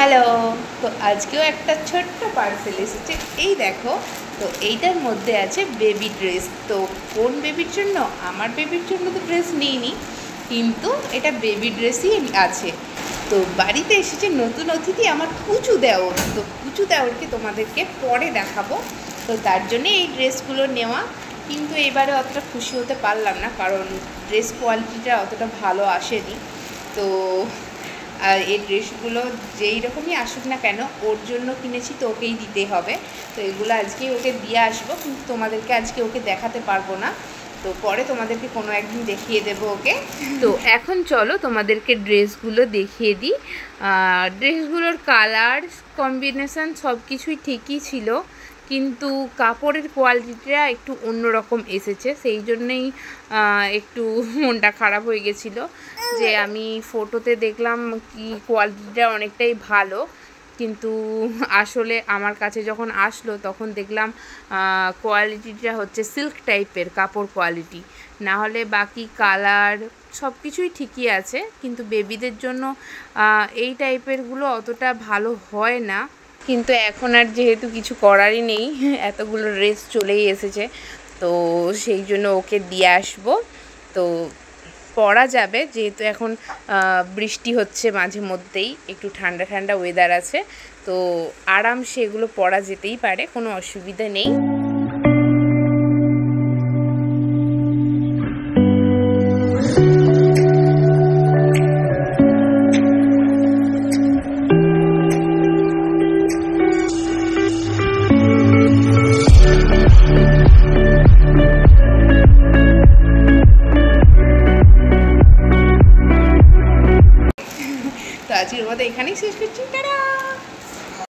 Hello. তো আজকেও একটা ছোট্ট পার্সেল এসেছে, এই দেখো। তো এইটার মধ্যে আছে বেবি ড্রেস। তো কোন বেবির জন্য? আমার বেবির জন্য তো ড্রেস নিইনি, কিন্তু এটা বেবি ড্রেসই আছে। তো বাড়িতে এসেছে নতুন অতিথি, আমার কুচু দেওর। তো কুচু দেওরকে তোমাদেরকে পরে দেখাবো। তো তার জন্যে এই ড্রেসগুলো নেওয়া, কিন্তু এবারে অতটা খুশি হতে পারলাম না, কারণ ড্রেস কোয়ালিটিটা অতটা ভালো আসেনি। তো আর এই ড্রেসগুলো যেই রকমই আসুক না কেন, ওর জন্য কিনেছি তো ওকেই দিতে হবে। তো এগুলো আজকেই ওকে দিয়ে আসবো, কিন্তু তোমাদেরকে আজকে ওকে দেখাতে পারবো না। তো পরে তোমাদেরকে কোনো একদিন দেখিয়ে দেবো ওকে। তো এখন চলো তোমাদেরকে ড্রেসগুলো দেখিয়ে দিই। ড্রেসগুলোর কালার কম্বিনেশান সব কিছুই ঠিকই ছিল, কিন্তু কাপড়ের কোয়ালিটিটা একটু অন্যরকম এসেছে। সেই জন্যেই একটু মনটা খারাপ হয়ে গেছিলো, যে আমি ফটোতে দেখলাম কি কোয়ালিটিটা অনেকটাই ভালো, কিন্তু আসলে আমার কাছে যখন আসলো তখন দেখলাম কোয়ালিটিটা হচ্ছে সিল্ক টাইপের কাপড় কোয়ালিটি। না হলে বাকি কালার সব কিছুই ঠিকই আছে, কিন্তু বেবিদের জন্য এই টাইপেরগুলো অতটা ভালো হয় না। কিন্তু এখন আর যেহেতু কিছু করারই নেই, এতগুলো ড্রেস চলেই এসেছে, তো সেই জন্য ওকে দিয়ে আসবো। তো পরা যাবে, যেহেতু এখন বৃষ্টি হচ্ছে, মাঝে মধ্যেই একটু ঠান্ডা ঠান্ডা ওয়েদার আছে, তো আরামসে এগুলো পরা যেতেই পারে, কোনো অসুবিধা নেই। তো আজকের মতো এখানেই শেষ করছি, টাটা।